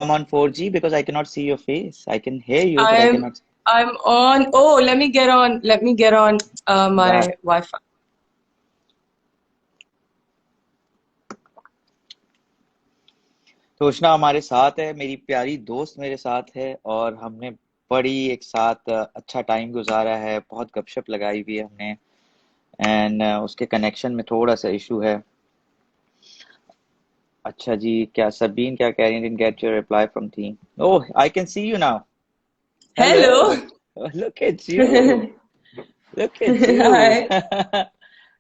I'm on 4G because I cannot see your face. I can hear you, but I I'm cannot. I'm on. Oh, let me get on. Let me get on Yeah. my Wi-Fi. तो उष्णा हमारे साथ है, मेरी प्यारी दोस्त मेरे साथ है, और हमने बड़ी एक साथ अच्छा टाइम गुजारा है, बहुत गपशप लगाई हुई है हमने। एंड उसके कनेक्शन में थोड़ा सा इशू है। अच्छा जी, क्या सबीन क्या कह रही है? Didn't get your reply from team. Oh, I can see you now. Hello. Hello. Look at you. Look at you. Hi.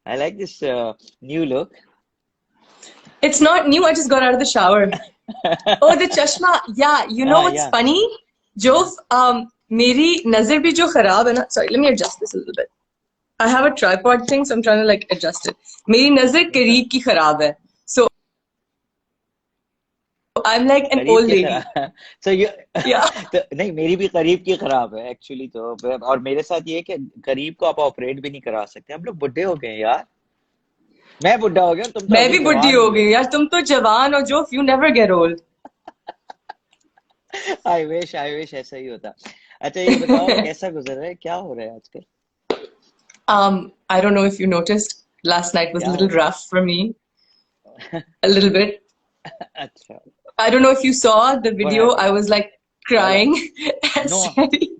I like this new look. It's not new. I just got out of the shower. Oh, the chashma. Yeah, you know what's Yeah, funny? जो yeah. मेरी नजर भी जो खराब है ना. Sorry, let me adjust this a little bit. I have a tripod thing, so I'm trying to like adjust it. मेरी नजर अच्छा, करीब की खराब है. So I'm like an करीब old की lady. खराब। so ये Yeah. तो नहीं, मेरी भी करीब की खराब है एक्चुअली। तो और मेरे साथ ये है कि करीब को आप ऑपरेट भी नहीं करा सकते, हम लोग बुढ़े हो गए हैं यार। मैं बुढ़ा हो गया, तुम तो मैं अभी भी बुढ़ी जवान हो ही गई हो। यार. तुम तो जवान हो जो. You never get old. I wish ऐसा ही होता। अच्छा ये बताओ, कैसा गुजर रहा है, क्या हो रहा है आजकल? I don't know if you noticed, last night was a क्या little हो रहा rough for me, a little bit. है? अच्छा। I don't know if you saw the What video. I happened? was like वाला? crying and No. sweaty.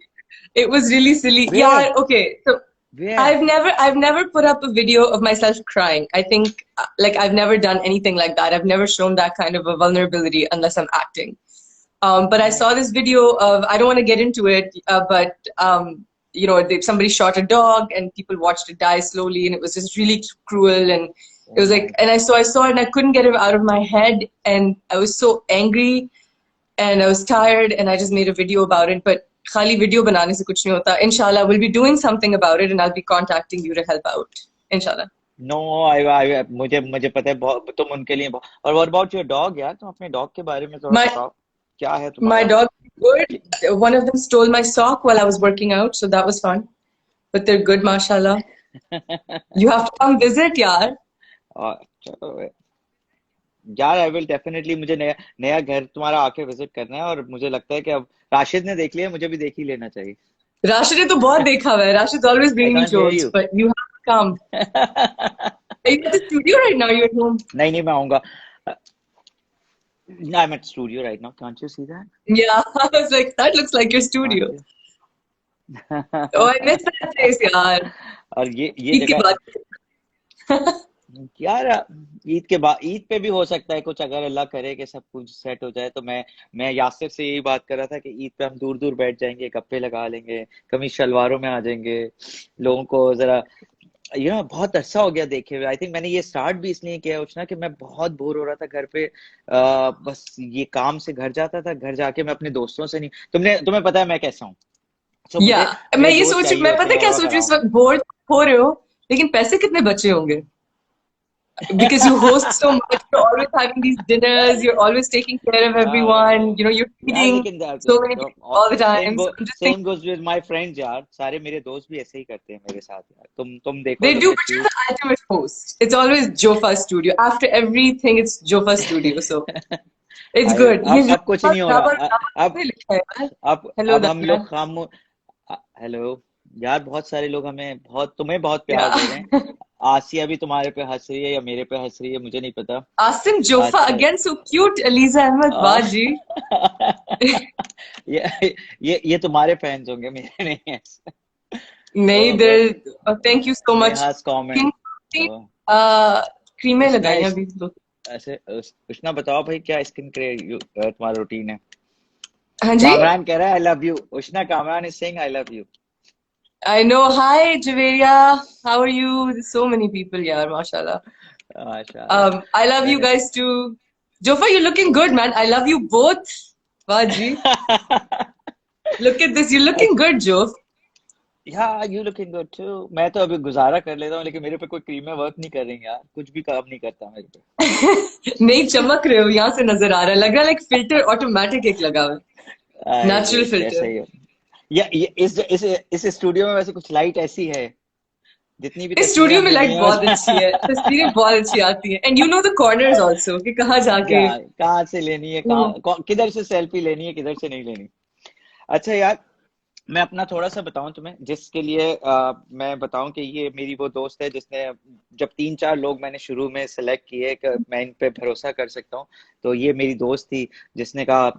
It was really silly. Where? Yeah, okay. So Where? I've never put up a video of myself crying. I think like I've never done anything like that. I've never shown that kind of a vulnerability unless I'm acting. But I saw Right. this video of, I don't want to get into it, but somebody shot a dog and people watched it die slowly, and it was just really cruel. And it Oh was like, my and God. I saw it and I couldn't get it out of my head, and I was so angry and I was tired, and I just made a video about it. But खाली video बनाने से कुछ नहीं होता. Inshallah, we'll be doing something about it, and I'll be contacting you to help out. Inshallah. No, I मुझे मुझे पता है बहुत, तुम उनके लिए बहुत। और व्हाट अबाउट योर डॉग यार, तुम अपने डॉग के बारे में थोड़ा My बताओ। क्या है my तुम्हारा? dog is good. One of them stole my sock while I was working out, so that was fun. But they're good, mashallah. You have to come visit, yaar. और चलो यार, आई विल डेफिनेटली। मुझे नया नया घर तुम्हारा आके visit करना है, और मुझे लगता है कि अब राशिद ने देख लिया, मुझे भी देख ही लेना चाहिए। Rashid ने तो बहुत देखा हुआ है. Rashid's always I bringing me can't hear jokes, you. but you have to come. Are you at the studio right now? You're at home. नहीं नहीं, मैं आऊंगा। I am at studio right now, can't you see Yeah, I was like, that looks like your studio. That? Oh, I miss that place, yaar. और ये ईद के जगह। बाद. यार, ईद के बाद, ईद पे भी हो सकता है कुछ, अगर अल्लाह करे कि सब कुछ सेट हो जाए तो मैं यासिर से यही बात कर रहा था कि ईद पे हम दूर दूर बैठ जाएंगे, गप्पे लगा लेंगे, कमीज शलवारों में आ जाएंगे, लोगों को जरा बहुत अरसा हो गया देखे हुए। आई थिंक मैंने ये स्टार्ट भी इसलिए किया उस ना, कि मैं बहुत बोर हो रहा था घर पे। बस ये काम से घर जाता था, घर जाके मैं अपने दोस्तों से नहीं, तुम्हें पता है मैं कैसा हूँ। सो या मुझे मैं मेरे ये दोस्त सोच चाहिए मैं होते पता हैं है क्या और सोच रही हूँ इस अराउंड। वक्त. बोर हो रहे हो, लेकिन पैसे कितने बचे होंगे? Because you host so much, you're always having these dinners, you're always taking care of everyone, you're यार feeding लेकिन so many people all the time. So I'm just same thinking, goes with my friends यार, सारे मेरे दोस्त भी ऐसे ही करते हैं मेरे साथ यार। तुम देखो, they look do, at but you're you. the ultimate host. It's always Jofa Studio. After everything, it's Jofa Studio. So it's I good. ये अब कुछ नहीं हो रहा। रबर रबर अब किसने लिखा है यार? अब Hello, हम Danya. लोग खाम। हेलो यार, बहुत सारे लोग हमें बहुत, तुम्हें बहुत प्यार Yeah. दे रहे हैं। आसिया भी तुम्हारे पे हंस रही है या मेरे पे हंस रही है, मुझे नहीं पता। Asim Jofa अच्छा। again, so cute. Aliza Ahmed आ, Baji. ये तुम्हारे फैंस होंगे, मेरे नहीं है। नहीं, but thank you so much. नेहा's comment। Skin, तो क्रीमें उष्णा लगाई इस अभी तो. ऐसे उष्णा बताओ भाई, क्या स्किन केयर तुम्हारा रूटीन है? हाँ जी. कामरान कह रहा है I love you. Ushana, Kamran is saying I love you. I know. Hi, Javeria. How are you? There's so many people here, mashallah. माशाल्लाह। I love you मैंने guys too. Jofa, you're looking good, man. I love you both. Waji. Look at this. You're looking good, Jof. या you looking good to. मैं तो अभी गुजारा कर लेता हूँ, लेकिन मेरे पे कोई क्रीमें वर्क नहीं कर रही यार, कुछ भी काम नहीं करता मेरे पे। नहीं चमक रहे हो, यहाँ से नजर आ रहा है. लग रहा है लाइक फिल्टर ऑटोमेटिक एक लगा हुआ है. आई नेचुरल विश ऐसा फिल्टर. ही हो। या ये इस स्टूडियो में वैसे कुछ लाइट ऐसी है जितनी भी इस तस्वीरें स्टूडियो में हमने ली लाइट हैं बहुत अच्छी है, तस्वीरें बहुत अच्छी आती है, and you know the corners also कि कहाँ जाके। या कहाँ से लेनी है, किधर से सेल्फी लेनी है, किधर से नहीं लेनी। अच्छा यार, मैं अपना थोड़ा सा बताऊं तुम्हें, जिसके लिए मैं बताऊं कि ये मेरी वो दोस्त है जिसने, जब 3-4 लोग मैंने शुरू में सेलेक्ट किए कि मैं इन पे भरोसा कर सकता हूँ, तो ये मेरी दोस्त थी जिसने कहा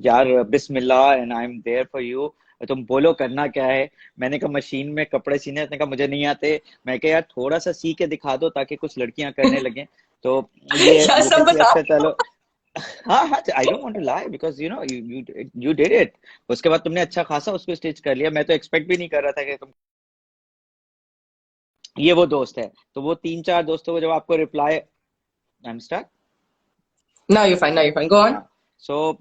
यार बिस्मिल्लाह and I am there for you, तुम बोलो करना क्या है। मैंने कहा मशीन में कपड़े सीने, उसने कहा मुझे नहीं आते। मैं कहा यार थोड़ा सा सी के दिखा दो ताकि कुछ लड़कियां करने लगे। तो क्या ये सब कहती बता अच्छा रही चलो। हाँ हाँ, I don't want to lie because you know you did it. उसके बाद तुमने अच्छा खासा उसको स्टिच कर लिया, मैं तो एक्सपेक्ट भी नहीं कर रहा था कि तुम। ये वो दोस्त है, तो वो 3-4 दोस्तों को जब आपको रिप्लाई, आई एम स्टक। हो। Now you fine, now you fine, go on. हाँ, सो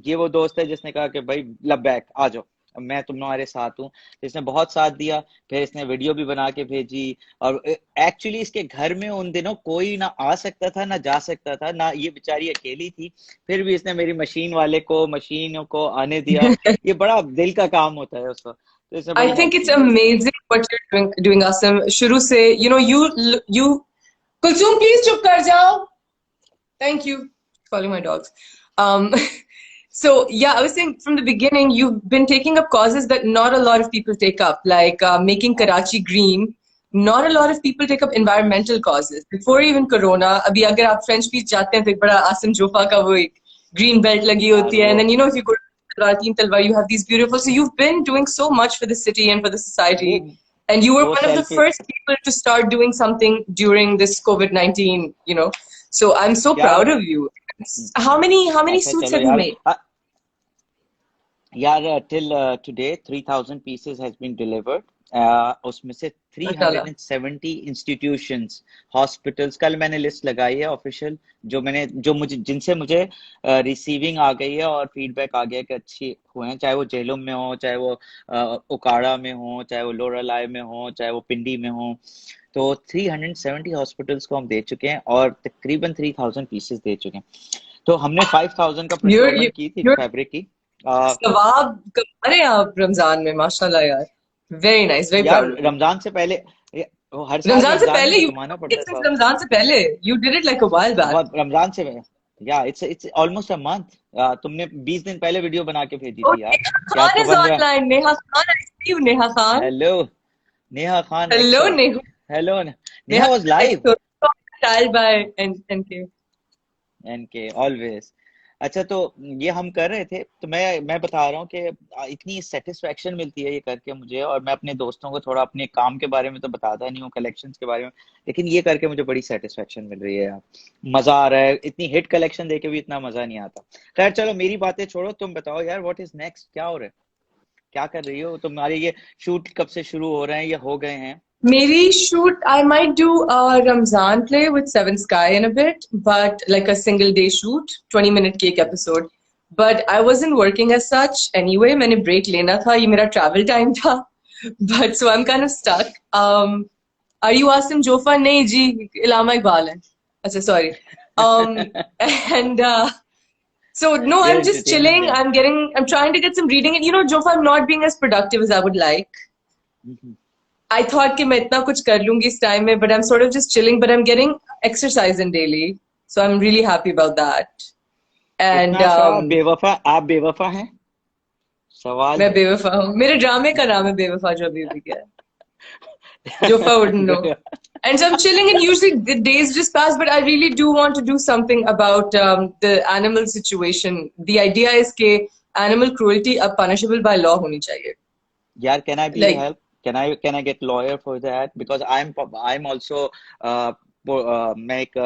ये वो दोस्त है जिसने कहा कि भाई बैक आ जाओ, अब मैं तुम्हारे साथ हूँ। तो इसने बहुत साथ दिया, फिर इसने वीडियो भी बना के भेजी। और एक्चुअली इसके घर में उन दिनों कोई ना आ सकता था ना जा सकता था, ना ये बेचारी अकेली थी। फिर भी इसने मेरी मशीन वाले को, मशीनों को आने दिया। ये बड़ा दिल का काम होता है उसको, तो इसने I बड़ी think हेल्प it's की मेरी। amazing what you're doing Asim. शुरू से, you कुलसुम please चुप कर जाओ. Thank you. Calling my dogs. Um, so yeah, I was saying from the beginning, you've been taking up causes that not a lot of people take up, like making Karachi green. Not a lot of people take up environmental causes. Before even Corona, अभी अगर आप French Beach जाते हैं तो एक बड़ा आसिम जोफा का वो एक green belt लगी यार होती है, वो and then if you go to Talwar, Teen Talwar, you have these beautiful. So you've been doing so much for the city and for the वो society, and you were वो one of the selfie first people to start doing something during this COVID-19. So I'm so यार। proud of you. How many अच्छा suits चलो have you यार, made? यार till today 3,000 pieces has been delivered. उसमें से Mashallah. 370 institutions, hospitals, कल मैंने list लगाई है ऑफिशियल, जो मुझे जिनसे मुझे रिसीविंग आ गई है और फीडबैक आ गया कि अच्छी हुए हैं, चाहे वो जेलों में हो, चाहे वो उकाड़ा में हो, चाहे वो लोरालाई में हो, चाहे वो पिंडी में हो। तो 370 हॉस्पिटल्स को हम दे चुके हैं और तकरीबन 3,000 पीसेस दे चुके हैं। तो हमने 5,000 का You're you, प्रोक्योरमेंट की थी you're फैब्रिक की। सवाब कमा रहे हैं आप रमजान में, माशाल्लाह यार. Very nice, very यार proud of you. रमजान से पहले, वो हर साल रमजान से रमजान में पहले तो you कमाना did पड़ता it है since साहब। रमजान से पहले. You did it like a while back. बहुत रमजान से, या इट्स ऑलमोस्ट अ मंथ। तुमने 20 दिन पहले वीडियो बना के भेजी Oh, थी यार, Neha कि आज Khan तो is बन रहा है। online. Neha Khan, I see you, Neha Khan. Hello Neha Khan Hello, XO. Neha. Hello, Neha Neha was Khan live. XO. Style by NK. NK always. अच्छा, तो ये हम कर रहे थे, तो मैं बता रहा हूँ कि इतनी सेटिस्फेक्शन मिलती है ये करके मुझे, और मैं अपने दोस्तों को थोड़ा अपने काम के बारे में तो बताता नहीं हूँ, कलेक्शंस के बारे में, लेकिन ये करके मुझे बड़ी सेटिस्फेक्शन मिल रही है यार। मजा आ रहा है, इतनी हिट कलेक्शन देके भी इतना मजा नहीं आता। खैर चलो, मेरी बातें छोड़ो, तुम बताओ यार, व्हाट इज नेक्स्ट, क्या हो रहा है, क्या कर रही हो तुम्हारे ये शूट कब से शुरू हो रहे हैं या हो गए हैं? Maybe shoot, I might do a Ramzan play with Seven Sky in a bit, but like a single day shoot, 20-minute cake episode. But I wasn't working as such anyway. मैंने break लेना था, ये मेरा travel time था. But so I'm kind of stuck. Are you Asim Jofa? नहीं जी, इलामा इकबाल है. अच्छा, sorry. And so no, ये I'm just एंटरटेनमेंट chilling. है। I'm trying to get some reading. And Jofa, I'm not being as productive as I would like. I thought कि मैं इतना कुछ कर लूंगी इस time में, but I'm sort of just chilling, but I'm getting exercise in daily. So I'm really happy about that. And इतना सा बेवफा, आप बेवफा हैं, सवाल मैं है। बेवफा हूँ. मेरे ड्रामे का नाम है बेवफा, जो अभी अभी गया है. Jofa wouldn't know. And so I'm chilling, and usually the days just pass, but I really do want to do something about the animal situation. The idea is कि animal cruelty अब punishable by law होनी चाहिए. यार, can I be a Like, help? Can I get lawyer for that? Because I'm also मैं एक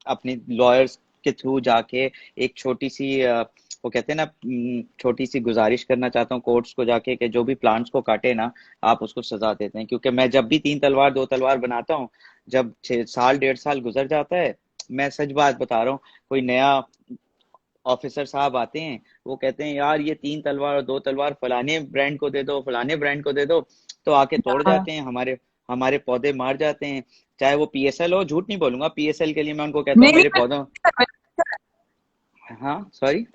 अपनी lawyers के through जाके एक छोटी सी वो कहते हैं ना, छोटी सी गुजारिश करना चाहता हूँ कोर्ट्स को जाके कि जो भी प्लांट्स को काटे ना, आप उसको सजा देते हैं। क्योंकि मैं जब भी 3 तलवार 2 तलवार बनाता हूँ, जब 6 साल 1.5 साल गुजर जाता है, मैं सच बात बता रहा हूँ, कोई नया ऑफिसर साहब आते हैं, वो कहते हैं यार ये 3 तलवार और 2 तलवार फलाने ब्रांड को दे दो, फलाने ब्रांड को दे दो, तो आके तोड़ जाते हैं, हमारे हमारे पौधे मार जाते हैं। चाहे वो पीएसएल हो, झूठ नहीं बोलूंगा, पीएसएल के लिए मैं उनको कहता हूँ नहीं मेरे पौधों। हाँ सॉरी।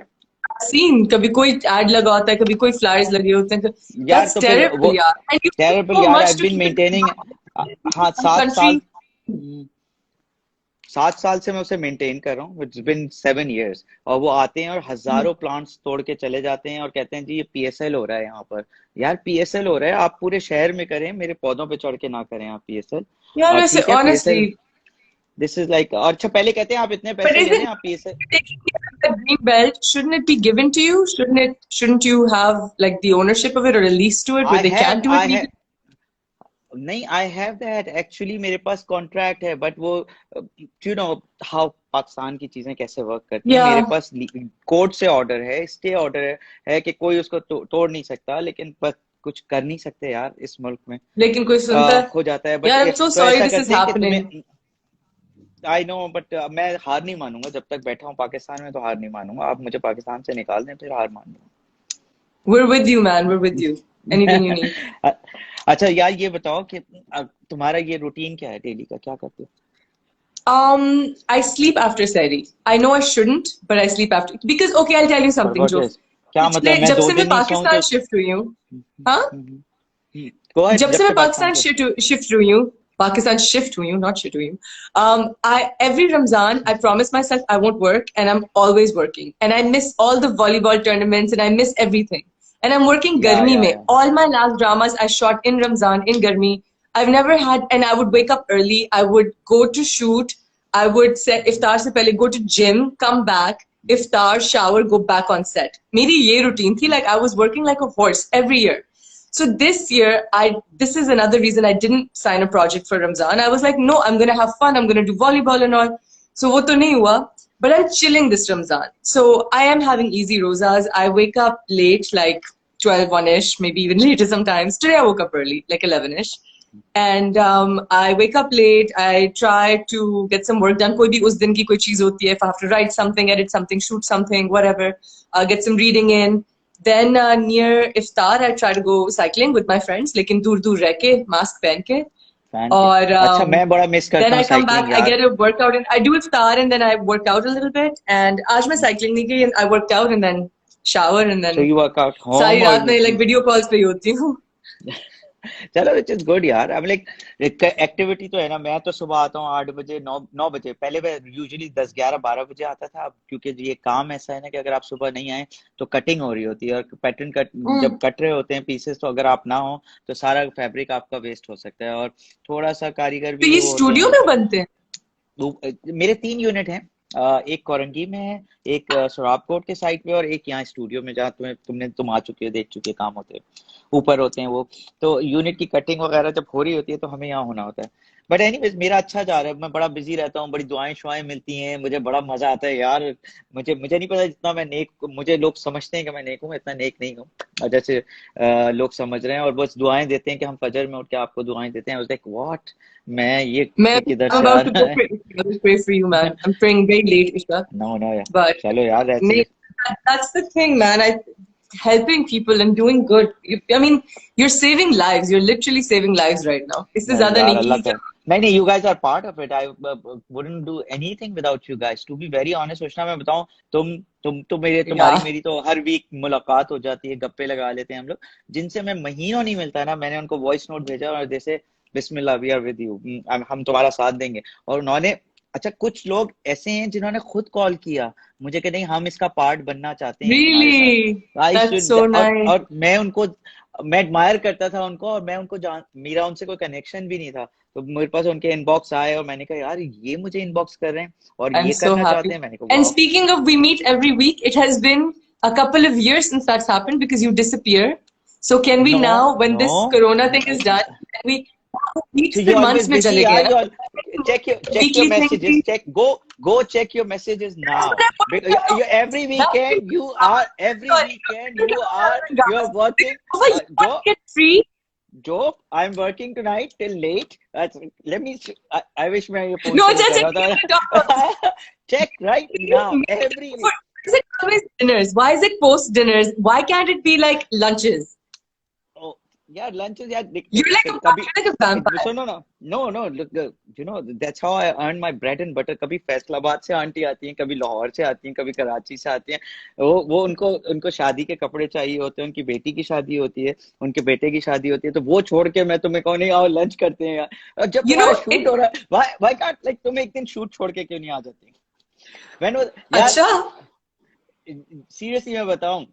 सीन कभी कोई एड लगा होता है, कभी कोई फ्लावर्स लगे होते हैं. यार That's तो फिर वो terrible, यार. And you do terrible so यार, I much to been keep it maintaining, alive. हाँ, some country. 7 साल से मैं उसे मेंटेन कर रहा हूँ, इट्स बिन 7 years। और वो आते हैं और हजारों प्लांट्स तोड़ के चले जाते हैं और कहते हैं जी ये पीएसएल हो रहा है यहाँ पर। यार पीएसएल हो रहा है, आप पूरे शहर में करें, मेरे पौधों पे चढ़ के ना करें आप पीएसएल। यार और वैसे ठीक है honestly, PSL, this is like, और अच्छा पहले कहते हैं आप इतने but पैसे ले लें isn't आप PSL. taking care of that green belt, shouldn't it be given to you? Shouldn't you have like the ownership of it or a lease to it where I they have can't do it I have legally? नहीं, I have that actually, मेरे पास contract है, but वो you know how Pakistan की चीजें कैसे work करती हैं। मेरे Yeah, पास कोर्ट से ऑर्डर है, स्टे ऑर्डर है कि कोई उसको तोड़ नहीं सकता, लेकिन बस कुछ कर नहीं सकते यार इस मुल्क में। लेकिन कोई सुनता है? हो जाता है, बट यार I'm so तो sorry ऐसा this is करते हैं कि happening. तुम्हें, आई नो, बट मैं हार नहीं मानूंगा जब तक बैठा हूँ पाकिस्तान में, तो हार नहीं मानूंगा। आप मुझे पाकिस्तान से निकाल दें फिर हार मान We're with you, man. We're with you. Anything you need. लूंगा। अच्छा यार ये बताओ कि तुम्हारा ये रूटीन क्या है डेली का, क्या करते हो? I sleep after Sari. I know I shouldn't, but I sleep after because okay, I'll tell you पर something, व्हाट जो इज, क्या मतलब, पिछले मैं जब दो से मैं दिन नहीं सोऊं पाकिस्तान तो? शिफ्ट हुई हूँ, हाँ, गो अहेड, जब जब से मैं से पाकिस्तान पाकिस्तान से? शिफ्ट हुई हूँ, पाकिस्तान शिफ्ट हुई हूँ, not शिफ्ट हुई हूँ. I every Ramzan I promise myself I won't work, and I'm always working, and I miss all the volleyball tournaments, and I miss everything, and I'm working या गर्मी या में. या All my last dramas I shot in Ramzan in गर्मी. I've never had, and I would wake up early. I would go to shoot. I would say iftar se pehle go to gym, come back, iftar, shower, go back on set. मेरी ये routine थी, like I was working like a horse every year. So this year, this is another reason I didn't sign a project for Ramzan. I was like, no, I'm gonna have fun. I'm gonna do volleyball and all. So वो तो नहीं हुआ. But I'm chilling this Ramzan. So I am having easy rosas. I wake up late, like 12, 1-ish, maybe even later sometimes. Today I woke up early, like 11-ish. And I wake up late. I try to get some work done. कोई भी उस दिन की कोई चीज होती है. If I have to write something, edit something, shoot something, whatever. Get some reading in. Then near iftar, I try to go cycling with my friends, लेकिन दूर दूर रह के मास्क पहन के. फैन के? और अच्छा मैं बड़ा मिस then करता हूँ I come back, cycling I यार। get a workout, and I do iftar, and then I work out a little bit. And आज मैं cycling नहीं गई, and I worked out, and then shower, and so then you work out home सारी और रात में like video calls पे ही होती हूँ. चलो विच इज गुड यार। अब लाइक एक्टिविटी तो है ना। मैं तो सुबह आता हूँ 8 बजे, 9 बजे। पहले मैं यूजुअली 10, 11, 12 बजे आता था। अब क्योंकि ये काम ऐसा है ना कि अगर आप सुबह नहीं आए तो कटिंग हो रही होती है, और पैटर्न कट जब कट रहे होते हैं पीसेस, तो अगर आप ना हो तो सारा फैब्रिक आपका वेस्ट हो सकता है। और थोड़ा सा कारीगर तो भी ये वो होते स्टूडियो हैं। में बनते हैं? मेरे 3 यूनिट हैं। एक कोरंगी में है, एक सोराब कोट के साइड पे, और एक यहाँ स्टूडियो में जहाँ तुम आ चुके हो, देख चुके काम होते हैं, ऊपर होते हैं वो। तो यूनिट की कटिंग वगैरह जब हो रही होती है तो हमें यहाँ होना होता है। बट एनीवेज मेरा अच्छा जा रहा है, मैं बड़ा बिजी रहता हूँ, बड़ी दुआएं शुआएं मिलती हैं, मुझे बड़ा मजा आता है यार। मुझे नहीं पता जितना मैं नेक, मुझे लोग समझते हैं कि मैं नेक हूँ, मैं इतना नेक नहीं हूँ और जैसे लोग समझ रहे हैं, और बस दुआएं देते हैं कि हम फजर में उठ के आपको दुआएं देते हैं। लाइक व्हाट, मैं ये मैं किधर I'm से आ about to go रहा है? pray. I will pray for you, man. I'm praying very late, Isha. No no यार, But चलो यार ऐसे। that's the thing, man. Helping people and doing good. I mean, you're saving lives. You're literally saving lives right now. इससे नहीं ज्यादा यार, नहीं अल्लाह कि का, नहीं, you guys are part of it. I wouldn't do anything without you guys, to be very honest. सोचना, मैं बताऊं, तुम तो तुम्हारी yeah. मेरी तो हर वीक मुलाकात हो जाती है, गप्पे लगा लेते हैं हम लोग। जिनसे मैं महीनों नहीं मिलता ना, मैंने उनको वॉइस नोट भेजा और जैसे बिस्मिल्लाह वी आर विद यू, हम तुम्हारा साथ देंगे। और उन्होंने, अच्छा कुछ लोग ऐसे हैं जिन्होंने खुद कॉल किया मुझे कि नहीं हम इसका पार्ट बनना चाहते हैं तुम्हारे Really? साथ। आई That's शुड, so nice. और मैं एडमायर करता था उनको, और मैं उनको मेरा उनसे कोई कनेक्शन भी नहीं था। तो मेरे पास उनके इनबॉक्स आए और मैंने कहा यार ये मुझे इनबॉक्स कर रहे हैं और I'm ये so करना चाहते happy. हैं। मैंने कहा And वाह। speaking of, we meet every week. It has been a couple of years since that's happened because you disappear. So can we know now, when no, this Corona thing is done, can we? so Weeks you पे months always में busy चले गए यार, ना? you all check your Weekly thing messages, थी. check, go check your messages now, because you, every weekend you are, every weekend you are working. You want Joe, to get free? I'm working tonight till late. Let me, I wish मैं ये No, post नहीं just कर रहा था। check right now every week. Why is it always dinners? Why is it post dinners? Why can't it be like lunches? Oh, Yeah, lunch is, yeah, You're like a कभी, you're like a vampire. सुनो ना, no, look, that's how I earn my bread and butter. कभी फैसलाबाद से aunty आती हैं, कभी लाहौर से आती हैं, कभी कराची से आती हैं। वो उनको उनको शादी के कपड़े चाहिए होते हैं, उनकी बेटी की शादी होती है, उनके बेटे की शादी होती है, तो वो छोड़ के मैं तुम्हें कहूँ नहीं आओ लंच करते हैं यार। और जब You तुम्हारा know, शूट हो रहा है, why can't, like, तुम एक दिन शूट छोड़ के क्यों नहीं आ जाती? यार अच्छा, सीरियसली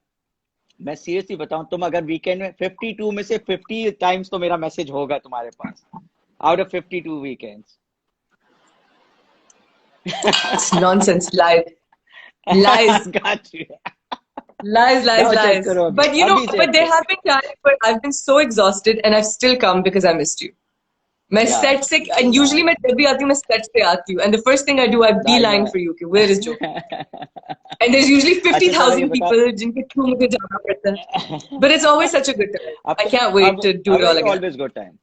मैं सीरियसली बताऊं, तुम अगर वीकेंड में 52 में से 50 टाइम्स तो मेरा मैसेज होगा तुम्हारे पास, out of 52 weekends. it's nonsense. Lies, Got you। lies, जाओ चेक lies. करो अभी, But you know, अभी but चेक there करो। have been times where I've been so exhausted and I've still come because I missed you. मैं यार set से, and usually मैं जब भी आती हूँ मैं set से आती हूँ, and the first thing I do, I I know. beeline for you. Okay, where is Joe? And there's usually अच्छा चलो ये 50,000 बताओ, people जिनके through मुझे जाना पड़ता है. But it's always such a good time. अब I तो can't wait to do it अब all it's again. Always good time.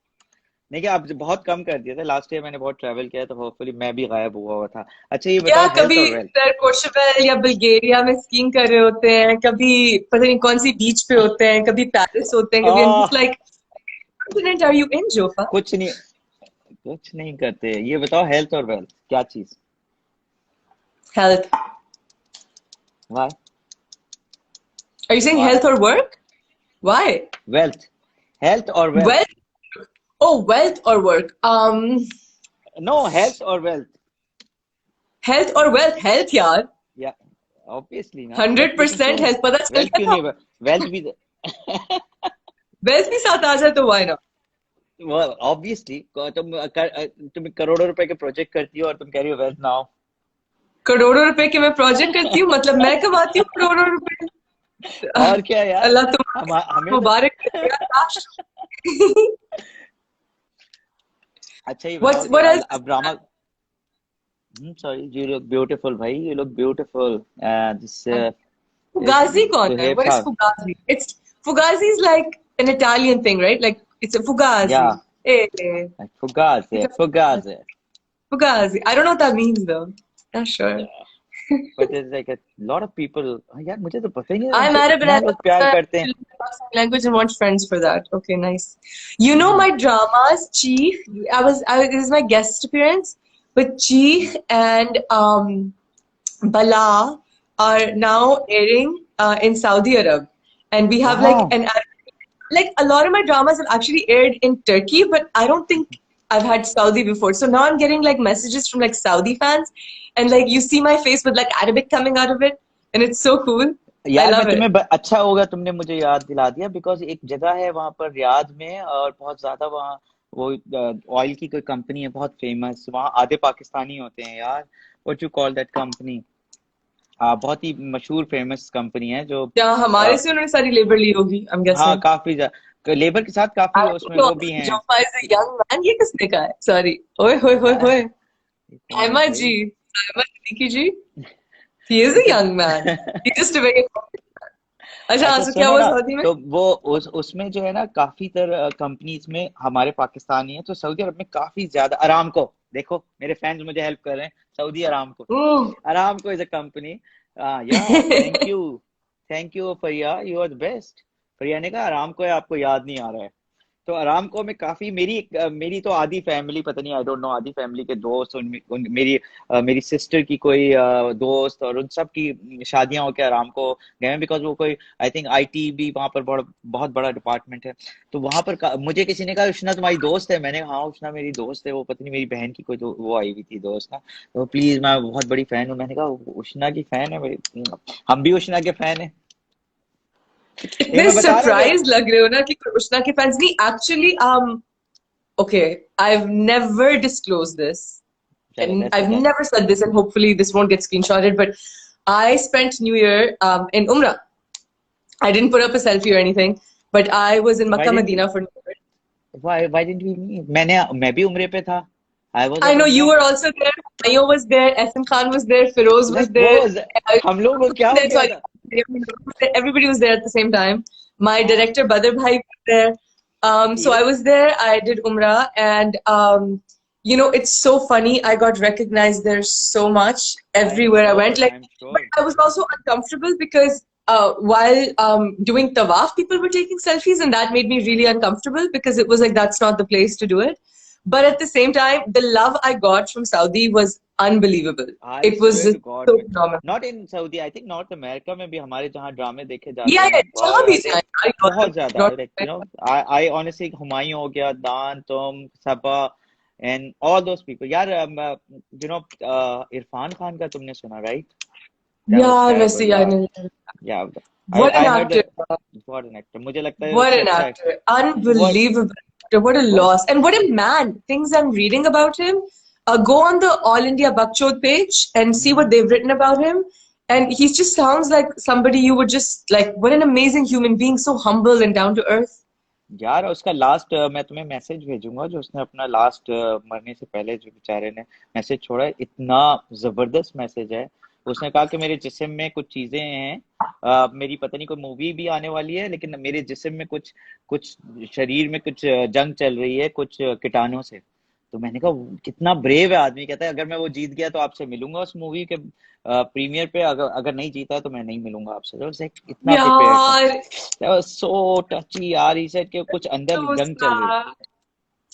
देखिए आप बहुत कम कर दिए थे लास्ट ईयर, मैंने बहुत ट्रैवल किया तो होपफुली मैं भी गायब हुआ था। अच्छा ये या बताओ, हेल्थ कभी और वेल्थ। सर कोर्शेवेल या बुल्गारिया में स्कीइंग कर रहे होते हैं, कभी पता नहीं कौन सी बीच पे होते हैं, कभी पेरिस होते हैं, कभी आह, just like continent are you in, Jofa? कुछ नहीं, कुछ नहीं करते। ये बताओ हेल्थ और वेल्थ क्या चीज? Health. Why? Are you saying why? health or work? Why? Wealth, health और wealth. Wealth? Oh, wealth or work? No, health और wealth. Health or wealth? Health, यार. या ऑब्वियसली ना, बट लेकिन 100% क्यों health. पता चल वेल्थ गया क्यों था. नहीं? वेल्थ भी Wealth भी साथ आ जाए तो why not? ऑब्वियसली, तुम करोड़ों रुपए के प्रोजेक्ट करती हो और तुम कह रही हो वेल्थ ना हो। करोड़ों रुपए के मैं प्रोजेक्ट करती हूँ, मतलब मैं कमाती हूँ करोड़ों रुपए. और क्या यार, अल्लाह तुम्हारे हमें तो मुबारक करे यार, काश. अच्छा ये बताओ कि What else? अब drama, sorry, you look beautiful भाई, यू लुक ब्यूटीफul, दिस Fugazi कौन है? What is हेफा, Fugazi? Fugazi is like an Italian thing, right? Like it's a या Fugazi. Eh, फुगास है, फुगास है। Fugazi. I don't know what that means though. Not sure. But it's like a lot of people. यार मुझे तो पता ही नहीं I'm उनसे Arab and इतना लोग प्यार करते हैं। language and want friends for that. Okay, nice. You know hmm, my dramas, Chief. This is my guest appearance, but Chief and Bala are now airing in Saudi Arab, and we have like वाह, like a lot of my dramas have actually aired in Turkey, but I don't think I've had Saudi before. So now I'm getting like messages from like Saudi fans, and like you see my face with like Arabic coming out of it, and it's so cool. I यार मैं love it. अच्छा होगा तुमने मुझे याद दिला दिया, because एक जगह है वहां पर रियाद में, और बहुत ज्यादा वहाँ वो ऑयल की कोई कंपनी है बहुत फेमस, वहाँ आधे पाकिस्तानी होते हैं यार। What you call that company? बहुत ही मशहूर फेमस कंपनी है जो क्या आ, हमारे से उन्होंने सारी लेबर ली होगी, I'm हाँ guessing. काफी लेबर के साथ काफी I उसमें don't वो know. भी हैं। Joffa is a young man. ये किसने कहा है? Sorry. ओए होए होए हाँ, होए. ये कौन है Saima भाई? ji. Saima Siddiqui ji. He is a young man. He's just a very. अच्छा हाँ, अच्छा so क्या सुनो हुआ ना, सऊदी में? तो वो उसमें जो है ना काफी तरह कंपनीज में हमारे पाकिस्तानी है, तो सऊदी अरब में काफी ज्यादा अरामको, देखो मेरे फैंस मुझे हेल्प कर रहे हैं, Saudi Aramco, Ooh. Aramco is a company. Yeah thank you Fariya, you are the best. Fariya ने कहा अरामको है, आपको याद नहीं आ रहा है। तो अरामको में काफी मेरी तो आधी फैमिली, पता नहीं, आई डोंट नो, आधी फैमिली के दोस्त, मेरी सिस्टर की कोई दोस्त, और उन सब की शादियां होकर अरामको गए हैं, बिकॉज वो कोई, आई थिंक आईटी भी वहां पर बहुत बड़ा डिपार्टमेंट है। तो वहां पर मुझे किसी ने कहा उष्णा तुम्हारी दोस्त है, मैंने कहा हाँ उष्णा मेरी दोस्त है, वो पता नहीं मेरी बहन की कोई वो आई हुई थी दोस्त ना, तो प्लीज मैं बहुत बड़ी फैन हूँ। मैंने कहा उष्णा की फैन है मेरी, हम भी उष्णा के फैन है। ये इतने मैं बता रहा हूँ। सरप्राइज लग रहे हो ना कि कृष्णा के फैंस नहीं actually okay, I've never disclosed this चलो and that's I've okay. never said this and hopefully this won't get screenshotted, but I spent New Year in Umrah. I didn't put up a selfie or anything, but I was in why Makkah didn't Medina for New Year. Why didn't we meet? मैं भी उम्रे पे था, I was I at know you उम्रा। were also there. Mayo was there. Ehsan Khan was there. Feroz was like there. हम लोग को क्या हो There, गया sorry. था? Everybody was there at the same time. My हाँ director Badr Bhai was there. So ये I was there. I did Umrah, and you know, it's so funny. I got recognized there so much I am everywhere I went. Sure, Like, I am but sure. I was also uncomfortable because while doing tawaf, people were taking selfies, and that made me really uncomfortable because it was like that's not the place to do it. But at the same time, the love I got from Saudi was unbelievable. I It was swear just to God so में, phenomenal. Not in Saudi, I think North America में भी हमारे जहाँ ड्रामे देखे जाते Yeah, हैं yeah, और जहाँ भी जाएं, यार, बहुत ज्यादा, not, like you know, I honestly, Humayun हो गया, दान, तुम, सबा, एंड ऑल दोस पीपल यार, यू नो, इरफान खान का तुमने सुना, राइट? दैट वाज यार वैसे टेरिबल यार यार, नहीं, या what an I heard, actor, what an actor, मुझे लगता है what उससे an अच्छा है actor, what unbelievable actor, what a what loss, and what a man. Things I'm reading about him. Go on the All India Bakchod page and see what they've written about him. And he just sounds like somebody you would just like. What an amazing human being, so humble and down to earth. यार उसका last, मैं तुम्हें message भेजूंगा जो उसने अपना last मरने से पहले जो बेचारे ने मैसेज छोड़ा है, इतना जबरदस्त मैसेज है। उसने कहा कि मेरे जिस्म में कुछ चीजें हैं, मेरी पता नहीं कोई मूवी भी आने वाली है, लेकिन मेरे जिस्म में कुछ कुछ शरीर में कुछ जंग चल रही है कुछ कीटाणुओं से। तो मैंने कहा कितना ब्रेव है आदमी, कहता है अगर मैं वो जीत गया तो आपसे मिलूंगा उस मूवी के प्रीमियर पे, अगर अगर नहीं जीता तो मैं नहीं मिलूंगा आपसे। तो इतना प्रिपेयर्ड था। यार, That was so touchy यार, he said कि कुछ अंदर so जंग चल रही। sad.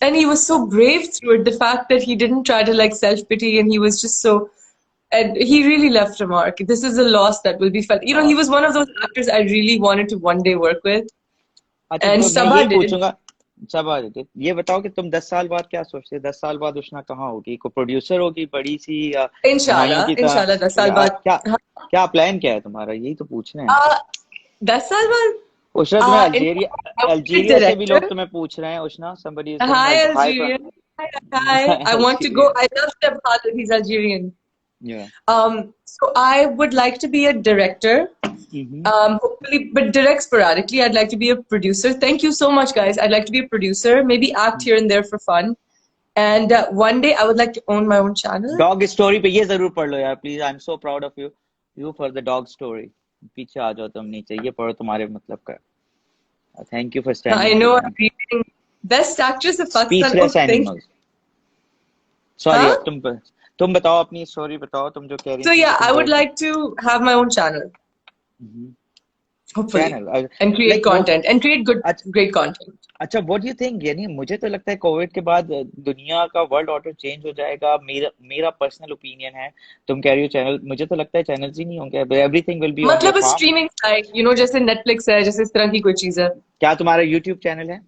And he was so brave through it. The fact that he didn't try to like self pity and he was just so. And he really left a mark. This is a loss that will be felt. You know, he हाँ, was one of those actors I really wanted to one day work with. अच्छा And तो मैं Sabha यही did. पूछूंगा, सब आ जाते, ये बताओ कि तुम 10 साल बाद क्या सोचते हो? 10 साल बाद उष्णा कहाँ होगी? को प्रोड्यूसर होगी बड़ी सी, या हुमायूं Inshallah, की तरह, inshallah, 10 साल या बाद. क्या? क्या प्लान क्या है तुम्हारा, यही तो पूछना है। Uh, 10 साल बाद. उष्णा तुम्हें Inshallah, I want to be a Algeria से भी लोग director. तुम्हें पूछ रहे हैं, उष्णा, somebody is saying Hi, hi from Algerian. Hi, hi. I want to go. Algeria, I love Sheb Khalid. He's Algerian. yeah, So I would like to be a director. mm-hmm. Hopefully, but direct sporadically. I'd like to be a producer. Thank you so much, guys. I'd like to be a producer, maybe act here and there for fun. And one day I would like to own my own channel. Dog story पे ये जरूर पढ़ लो यार please, I am so proud of you, you for the dog story. पीछे आ जाओ तुम नीचे, ये पढ़ो, तुम्हारे मतलब का। Thank you for I standing know with I'm me. reading Best Actress of Pakistan. Oh, speechless thank you. Animals, sorry Huh? अब तुम बताओ अपनी स्टोरी, बताओ तुम जो कह रही So थी कि yeah, तुम I would बोल like to have my own channel, hopefully, channel, and create like वो, content and create good, अच्छा, great content. अच्छा व्हाट यू थिंक, यानी मुझे तो लगता है कोविड के बाद दुनिया का वर्ल्ड ऑर्डर चेंज हो जाएगा, मेरा मेरा पर्सनल ओपिनियन है। तुम कह रही हो चैनल, मुझे तो लगता है चैनल्स ही नहीं होंगे, everything will be on your मतलब a form. streaming site, you know, जैसे Netflix है, जैसे इस तरह की कोई चीज है. क्या तुम्हारा यूट्यूब चैनल है?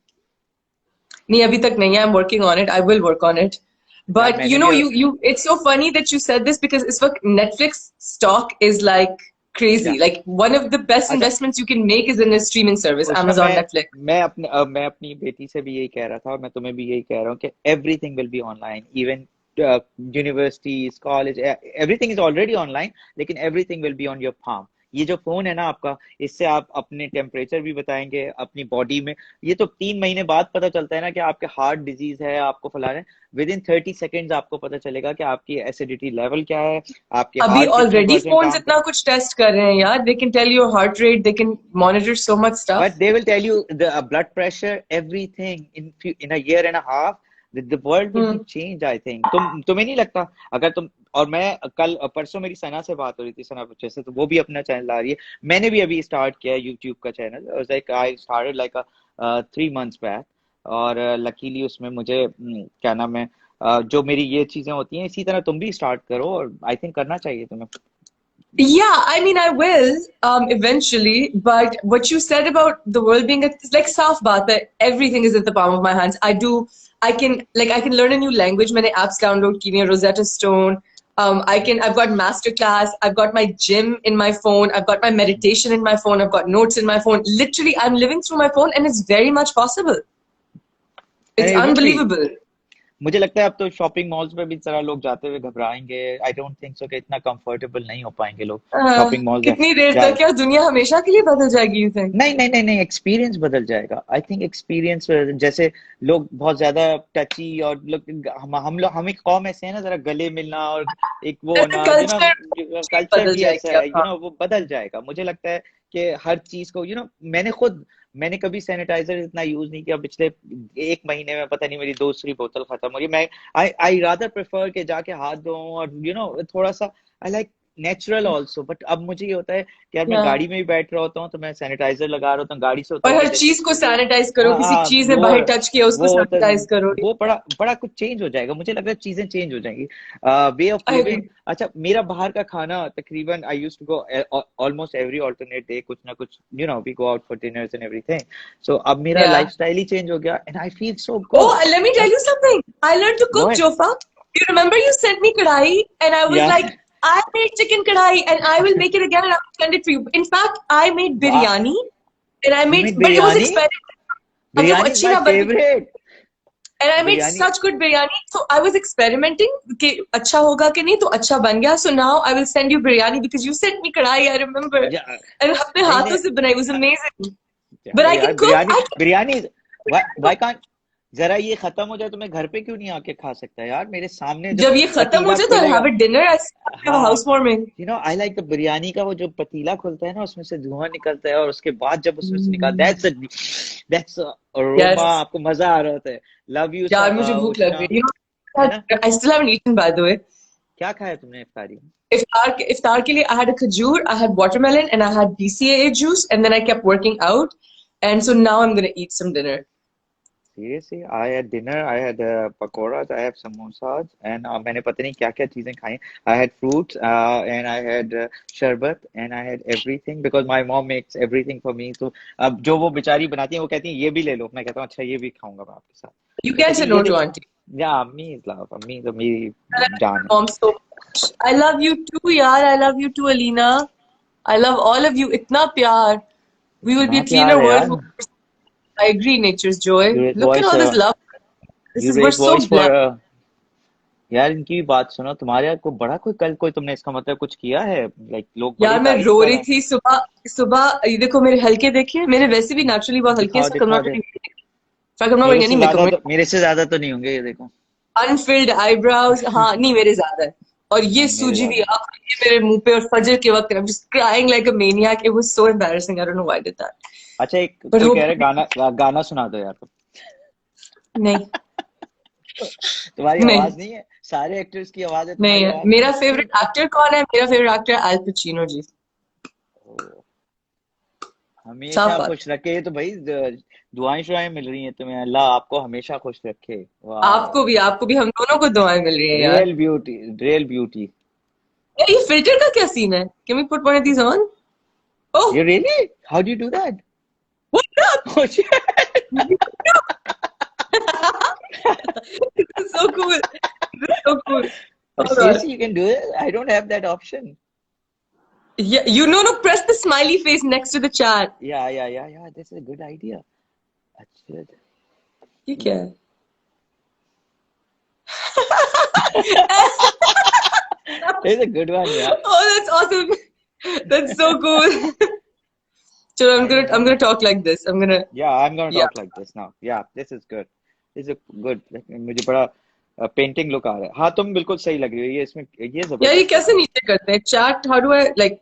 नहीं, अभी तक नहीं है. I'm working on it. I will work on it. यार But मैंने you भी, know, it's so funny that you said this because it's what Netflix stock is like crazy. या Like one of the best अच्छा, investments you can make is in a streaming service, Ushana, Amazon, Netflix. मैं अपनी बेटी से भी यही कह रहा था, और मैं तुम्हें भी यही कह रहा हूँ कि everything will be online, even universities, college, everything is already online, लेकिन everything will be on your palm। ये जो फोन है ना आपका, इससे आप अपने टेम्परेचर भी बताएंगे अपनी बॉडी में। ये तो 3 महीने बाद पता चलता है ना कि आपके हार्ट डिजीज है, आपको फैला है। विद इन 30 सेकेंड्स आपको पता चलेगा कि आपकी एसिडिटी लेवल क्या है, आपके अभी हार्ट कितने already परसेंट phones काम कर। इतना कुछ टेस्ट कर रहे हैं यार. They can tell your heart rate. They can monitor so much stuff. But they will tell you the blood pressure, everything in a year and a half. The world will be Hmm. changed, I think. तुम्हें नहीं लगता? अगर तुम और मैं, कल परसों मेरी सना से बात हो रही थी, सना बच्चे से, तो वो भी अपना चैनल ला रही है। मैंने भी अभी स्टार्ट किया है यूट्यूब का channel, like I started like 3 months back, और लकीली उसमें मुझे क्या नाम है, जो मेरी ये चीजें होती हैं, इसी तरह तुम भी स्टार्ट करो, और आई थिंक करना चाहिए तुम्हें। Yeah, I mean, I will eventually. But what you said about the world being it's like saaf baat hai. Everything is at the palm of my hands. I can learn a new language. Many apps download kiye hain, Rosetta Stone. I've got masterclass. I've got my gym in my phone. I've got my meditation in my phone. I've got notes in my phone. Literally, I'm living through my phone, and it's very much possible. It's exactly, unbelievable. मुझे लगता है अब तो shopping malls में भी जरा लोग जाते हुए घबराएंगे। आई डोंट थिंक सो कि इतना कंफर्टेबल नहीं हो पाएंगे लोग शॉपिंग मॉल्स कितनी देर जा। तक क्या दुनिया हमेशा के लिए बदल जाएगी, you think? नहीं नहीं नहीं नहीं, एक्सपीरियंस बदल जाएगा, आई थिंक एक्सपीरियंस। जैसे लोग बहुत ज्यादा टची, और लोग हम लोग, हम एक कौम ऐसे है ना, जरा गले मिलना और एक वो ऐसे होना, कल्चर कल्चर बदल भी ऐसा जाएगी है, अब. हाँ. वो बदल जाएगा। मुझे लगता है कि हर चीज को, मैंने कभी सैनिटाइजर इतना यूज नहीं किया पिछले 1 महीने में, पता नहीं मेरी दूसरी बोतल खत्म हो गई। मैं आई रादर प्रेफर के जाके हाथ धोऊं, और थोड़ा सा, I like natural also, but अब मुझे ये होता है कि यार मैं या गाड़ी में भी बैठ रहा होता हूँ तो मैं सैनिटाइजर लगा रहा होता हूँ, गाड़ी से और उतर के हर जैसे चीज को सैनिटाइज करो, हाँ किसी हाँ चीज ने बाहर टच किया उसको वो होता सैनिटाइज करो। वो बड़ा बड़ा कुछ चेंज हो जाएगा, मुझे लग रहा है चीजें चेंज हो जाएंगी, way of I agree. Living. अच्छा, मेरा बाहर का खाना तकरीबन I used to go almost every alternate day, कुछ ना कुछ, we go out for dinners and everything. So अब मेरा या लाइफस्टाइल ही चेंज हो गया and I feel so good. oh, let me tell you something. I learned to go cook, ahead. Jofa. You remember you sent me kadai, and I was या like, I made chicken kadai, and I will make it again, and I'll send it for you. In fact, I made वाह, biryani, and I you made, made but it was biryani? experiment. अगर वो biryani is अच्छी my ना बनी, favourite. and I made biryani such good biryani, so I was experimenting कि अच्छा होगा कि नहीं, तो अच्छा बन गया. So now I will send you biryani because you sent me kadai. I remember, या and अपने नहीं हाथों नहीं, से बनाई, it was amazing. But अरे I यार can cook. Biryani I can. Biryani why can't, जरा ये खत्म हो जाए तो मैं घर पे क्यों नहीं आके खा सकता यार, मेरे सामने जब जब ये खत्म हो पतीला जाए तो I'll खुलेगा। have a dinner. I still have a हाँ, housewarming. I like the biryani का वो जो पतीला खुलता है ना, उसमें से धुआं निकलता है और उसके बाद जब उसमें से निकाल, दैट्स अरोमा, Yes. आपको मजा आ रहा होता है। लव यू यार मुझे भूख लग उष्णा, रही है. है ना? I still haven't eaten, by the way. क्या खाया तुमने इफ्तारी में? Iftar के लिए I had a khajur, I had watermelon, and I had BCAA juice, and then I kept working out, and so now I'm gonna eat some dinner. Seriously, I had dinner. I had pakoras. I have samosas, and मैंने पता नहीं क्या क्या चीजें खाई. I had fruits, and I had शरबत, and I had everything because my mom makes everything for me. तो अब जो वो बेचारी बनाती है, वो कहती है ये भी ले लो. मैं कहता हूँ अच्छा ये भी खाऊंगा मैं आपके साथ. You वो can't कहती say है ये no to देखो, auntie. या अम्मी इज लव, अम्मी तो मेरी I love जान my है. mom so much. I love you too, yaar. I love you too, Alina. I love all of you. Itna pyar. We will be इतना a प्यार cleaner है world. यार. I agree, nature's joy. You raise Look at voice, all this love. This you is, we're raise so voice for blessed. यार इनकी भी बात सुनो, तुम्हारे को बड़ा कोई कल कोई तुमने इसका मतलब कुछ किया है, लाइक लोग बड़ी यार मैं तारीफ रो कर रही रहे हैं. थी सुबह सुबह. ये देखो मेरे हल्के, देखिए मेरे वैसे भी नेचुरली बहुत हल्के हैं. दिखाओ इस वक्त I'm दिखाओ not they. wearing makeup. I'm not wearing any makeup. मेरे से ज्यादा तो नहीं होंगे ये, देखो. अनफिल्ड आईब्रोज, हाँ नहीं मेरे ज्यादा है. और ये हाँ मेरे सूजी हुई ज्यादा. आंख, ये मेरे मुंह पे, और फजर के वक्त I'm just crying like a maniac. It was so embarrassing. I don't know why I did that. अच्छा, एक But कोई वो कह रहा है गाना गाना सुना दो यार तुम. नहीं तुम्हारी नहीं आवाज नहीं है, सारे एक्टर्स की आवाज है, नहीं तुम्हारी है. आवाज मेरा क्यों? फेवरेट एक्टर कौन है? मेरा फेवरेट एक्टर अल पचिनो जी. ओ, साफ हमेशा बात. खुश रखे. ये तो भाई दुआएं शुआएं मिल रही हैं तुम्हें, अल्लाह आपको हमेशा खुश रखे. वाह, आपको भी, हम दोनों को दुआएं मिल रही हैं यार. Real beauty, real beauty. यार ये फिल्टर का क्या सीन है? Can we put one of these on? Oh, You really? How do you do that? what's up? Oh, shit. This is so cool. This is so cool. Hold on. Seriously, you can do it? I don't have that option. Yeah, no, press the smiley face next to the chat. Yeah. This is a good idea. अच्छा. ये क्या है? It's a good one, yeah. Oh, that's awesome. That's so cool. So I don't I'm have gonna that. talk like this. I'm gonna, Yeah, I'm gonna yeah. talk like this now. Yeah, this is good. This is good. मुझे बड़ा painting look आ रहा है. हाँ, तुम बिल्कुल सही लग रही हो ये इसमें, ये यार ये जबरदस्त लग कैसे रहा नीचे करते हैं? Chat, how do I like?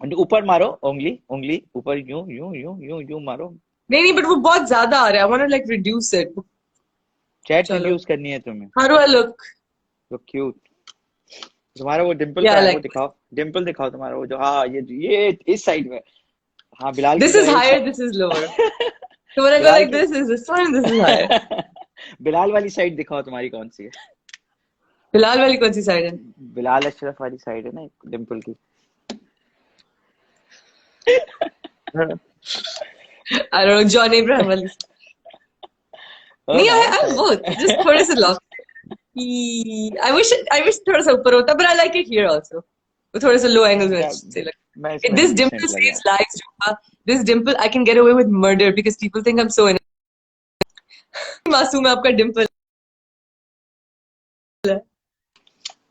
है. ऊपर मारो, उंगली उंगली ऊपर, यूं यूं यूं यूं यूं मारो. नहीं, but वो बहुत ज्यादा आ रहा है. I wanna like reduce it. Chat चलो. रिड्यूस करनी है तुम्हें. How do I look? तो क्यूट. तुम्हारा वो डिम्पल Yeah, का है, वो like दिखाओ. डिम्पल दिखाओ तुम्हारा वो जो, हाँ ये इस साइड में. हाँ, बिलाल की this is जरा इस higher, side. this is lower. So when I go Bilal like की this, is this one? This is higher. Bilal वाली साइड दिखाओ, तुम्हारी कौन सी है. बिलाल वाली कौन सी साइड है? बिलाल अशरफ वाली साइड है ना डिम्पल की. I don't know, John Abraham वाली. Oh, नहीं, I nice. have both. Just थोड़े से lost. I wish थोड़ा सा ऊपर होता, but I like it here also. वो थोड़े से low angles में अच्छे लगते. मैं इसमें This डिसेंट dimple लगा. saves lives, Jyopa. This dimple, I can get away with murder because people think I'm so innocent. मासूम है आपका dimple.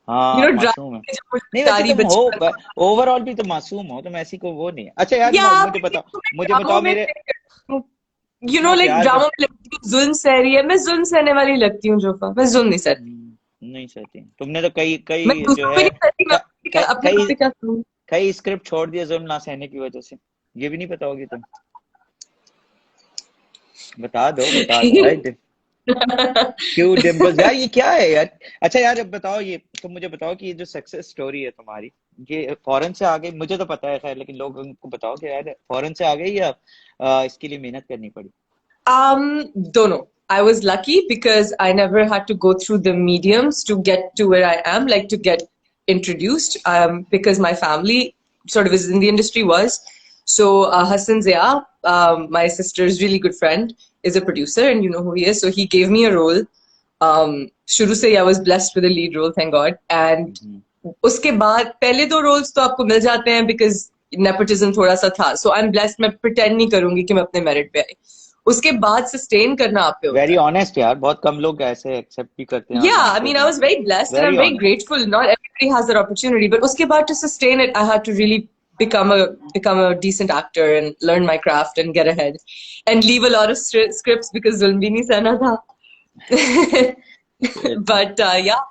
हाँ, Drive मासूम है. में जब वो नहीं वैसे सारी तुम बचपन हो, ओवरऑल भी तो मासूम हो, तुम ऐसी को वो नहीं है. अच्छा यार, या मुझे बताओ मेरे. मैं लाइक प्यार ड्रामा कर. में लगती हूँ, जुल्म सह रही है. मैं जुल्म सहने वाली लगती हूँ जोफा. मैं जुल्म नहीं सहती. नहीं सहती तुमने तो कई मैं कई जो दूसरों पे है, नहीं सहती. मैं अपने कई पे क्या करूँ? कई स्क्रिप्ट छोड़ दिया जुल्म ना सहने की वजह से. ये भी नहीं पता होगी तुम. बता दो अरे, क्यों डिम्पल्स यार, ये क्या है यार. अच्छा यार, अब बताओ ये, तुम मुझे बताओ कि ये जो सक्सेस स्टोरी है तुम्हारी, ये फॉरेन से आ गई, मुझे तो पता है खैर, लेकिन लोगों को बताओ कि यार फॉरेन से आ गई या इसके लिए मेहनत करनी पड़ी? Don't know. I was lucky because I never had to go through the mediums to get to where I am, like to get introduced. Because my family sort of is in the industry was. So Hassan Zia, my sister's really good friend, is a producer, and you know who he is. So he gave me a role. शुरू से I was blessed with a lead role, thank God. And उसके बाद पहले दो roles तो आपको मिल जाते हैं because nepotism थोड़ा सा था. So I'm blessed. मैं pretend नहीं करूंगी कि मैं अपने merit पे आई. उसके बाद sustain करना आप पे होता वेरी है. ऑनेस्ट यार, बहुत कम लोग ऐसे एक्सेप्ट भी करते हैं और Yeah, I मानते mean, भी I हैं. was very blessed and very I'm very honest. grateful. Not everybody has that opportunity, but उसके बाद to sustain it, I had to really become a decent actor and learn my craft and get ahead and leave a lot of scripts because जुल्म भी नहीं सहना था. But yeah,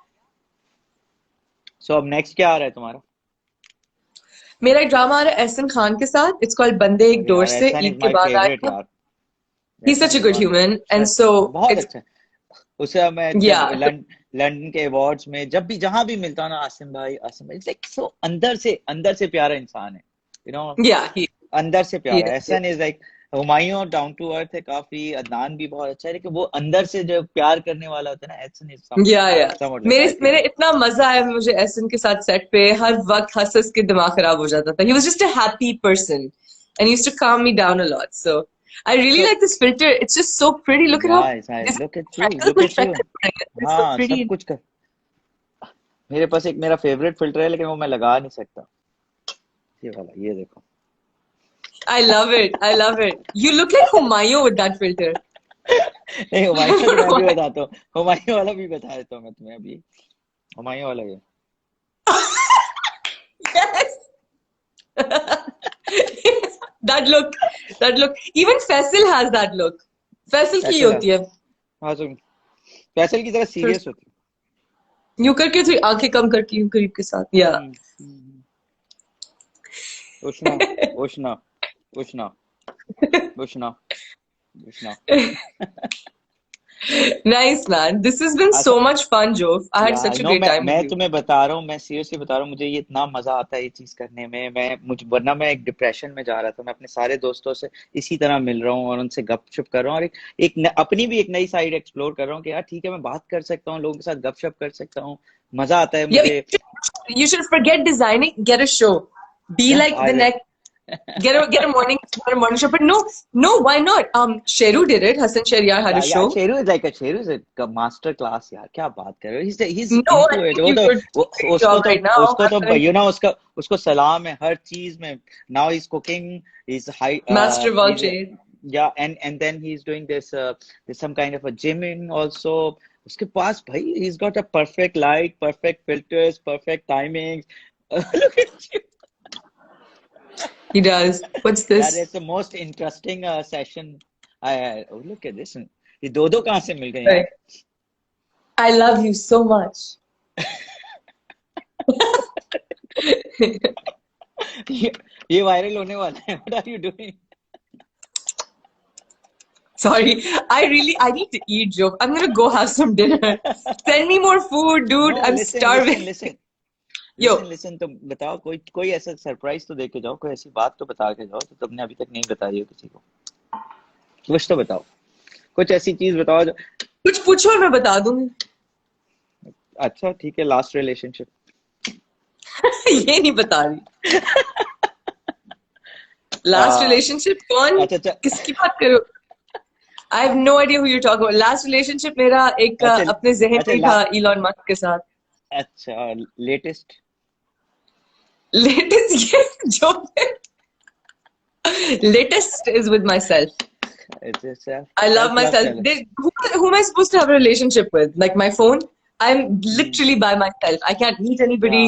सो अब next क्या आ रहा है तुम्हारा? मेरा एक ड्रामा आ रहा है एहसन खान के साथ. इट्स कॉल्ड बंदे एक अरे डोर यार, से. एहसन ईद इज के माय बाद फेवरेट आएगा. यार. He's such Ehsan a is good one, human, and such so बहुत it's अच्छा है. उसे मैं जब yeah, लंदन के अवार्ड्स में जब भी जहां भी मिलता हूं ना, आसिम भाई लाइक सो अंदर से प्यारा इंसान है, यू नो. yeah, अंदर से he प्यारा. is. Ehsan is like Humayun down to earth है काफी, अदनान भी बहुत अच्छा है, लेकिन वो अंदर से जो प्यार करने वाला होता है ना, एहसन इज या समवhat लाइक मेरे आई मेरे थिंक. इतना मजा आया मुझे एहसन के साथ सेट पे. हर वक्त हंस हंस के दिमाग खराब हो जाता था. He was just a happy person and used to calm me down a lot. So I really So like this filter. It's just so pretty. Look at how nice, nice. this Look at you, freckles, look my at you. freckles are in it. It's so हाँ, pretty. सब कुछ कर. मेरे पास एक मेरा favourite filter है, लेकिन वो मैं लगा नहीं सकता. ये वाला, ये देखो. I love it. I love it. You look like Humayun with that filter. नहीं, I हुमायूं don't तो know मैं भी why. बताता हूँ. हुमायूं वाला भी बता देता हूँ मैं तुम्हें अभी. हुमायूं वाला ये. Yes. That look. That look. Even Faisal has that look. Faisal की फैसल है. होती है. हाँ सुन, फैसल की तरह सीरियस होती यूं करके थोड़ी आंखें कम करके यूं करीब के साथ. है. Yeah. Ushana, Ushana, Ushana, Ushana, Ushana. Nice, man. This has been अच्छा. so much fun, Jove. I had या such I a no, great time with मैं you. तुम्हें बता रहा हूँ, मैं सीरियसली बता रहा हूँ, मुझे ये इतना मजा आता है ये चीज करने में. मुझे वरना मैं एक डिप्रेशन में जा रहा था. मैं अपने सारे दोस्तों से इसी तरह मिल रहा हूँ और उनसे गपशप कर रहा हूँ, और अपनी भी एक नई साइड एक्सप्लोर कर रहा हूँ कि यार ठीक है, मैं बात कर सकता हूँ लोगों के साथ, गपशप कर सकता हूँ. मजा आता है Yeah, मुझे. you should forget designing. Get a show. Be या like the अरे. next. Get a morning show. But no, why not? Sheru did it. Hassan Sheriar had a या show. Sheru is a master class यार. क्या बात कर रहे हो, he is No, I into it. think you're doing a great job right now. उसको I'm तो going you to no उसको सलाम है हर चीज में. Now he is cooking, is high, master of all he's trades. yeah, and then he's doing this some kind of a gymming also. उसके पास भाई, he's got a perfect light, perfect filters, perfect timings. Look at you. He does. What's यार, this? it's the most interesting session I had. Oh, look at this. ये दो कहाँ से मिल गए Right. यार? I love you so much. ये viral होने वाला है. What are you doing? Sorry, I need to eat, Joe. I'm gonna go have some dinner. Send me more food, dude. No, I'm starving. Yo, listen. तो बताओ, कोई ऐसा surprise तो दे के जाओ, कोई ऐसी बात तो बता के जाओ तो तुमने अभी तक नहीं बताई हो किसी को. कुछ तो बताओ, कुछ ऐसी चीज बताओ जो. कुछ पूछो और मैं बता दूंगी. अच्छा ठीक है, लास्ट रिलेशनशिप. ये नहीं बता रही. Last relationship? कौन? अच्छा किसकी बात करो? I have no idea who you're talking about. Last relationship मेरा एक अच्छा अपने जहन अच्छा में था Elon Musk के साथ. अच्छा, लेटेस्ट. Latest ये जो latest is with myself. I love self love myself. Challenge. Who am I supposed to have a relationship with? Like my phone? I'm literally by myself. I can't meet या anybody,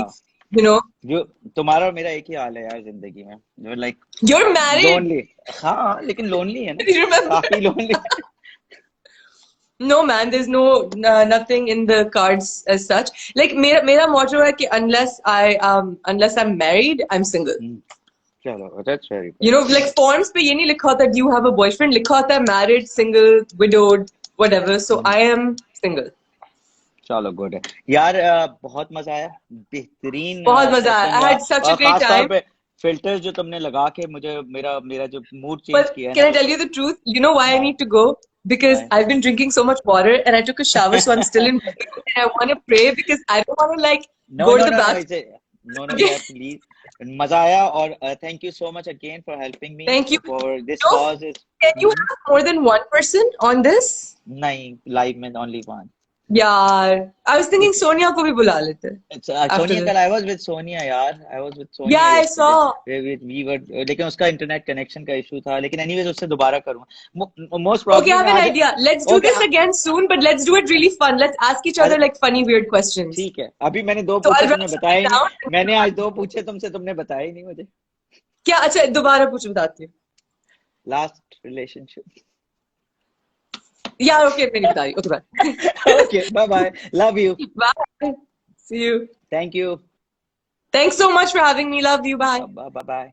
you know. जो तुम्हारा और मेरा एक ही हाल है यार जिंदगी में, जो लाइक You're married. लोनली. हाँ, लेकिन लोनली है ना, You remember? काफी lonely. No, man, there's nothing in the cards as such. Like मेरा motto है कि unless I'm married, I'm single. चलो, that's very You good. know, like forms पे ये नहीं लिखा होता do you have a boyfriend, लिखा होता है married, single, widowed, whatever. So I am single. चलो गुड है यार। बहुत मजा आया, बेहतरीन बहुत मजा आया, सेशन I रहा। had such और a great खास तौर time. पे फिल्टर जो तुमने लगा के मुझे मेरा मेरा जो मूड चेंज But किया है ना can I वो tell you the truth? You know why I हाँ need to go? Because हाँ। I've been drinking so much water and I took a shower, so I'm still in bed and I want to pray because I don't want to like no go to no the no no bathroom. इसे no no यार please. मजा आया और thank you so much again for helping me Thank you. For this No, cause is. can you have more than one person on this? नहीं, live में only one. Yeah, I was thinking Sonia को भी बुला लेते after Sonia this. कल आई was with Sonia यार, I was with Yeah, Sonia I yesterday. saw. We were, लेकिन उसका इंटरनेट कनेक्शन का इशू था, लेकिन एनीवेज उससे दोबारा करूंगा most Okay, I probably have मैं an आज। idea. Let's do okay this again soon, but let's do it really fun. Let's ask each other अरे like funny, weird questions. ठीक है, अभी मैंने दो So पूछे I'll तुमने write बताया something ही नहीं। down. मैंने आज दो पूछे तुमसे, तुमने बताया ही नहीं मुझे। क्या अच्छा दोबारा पूछ बताती हूँ. Last relationship. Yeah, okay, मैं नहीं बता रही. Okay, bye. Okay bye bye, love you, Bye. See you. Thank you, Thanks so much for having me. Love you. Bye. Bye bye.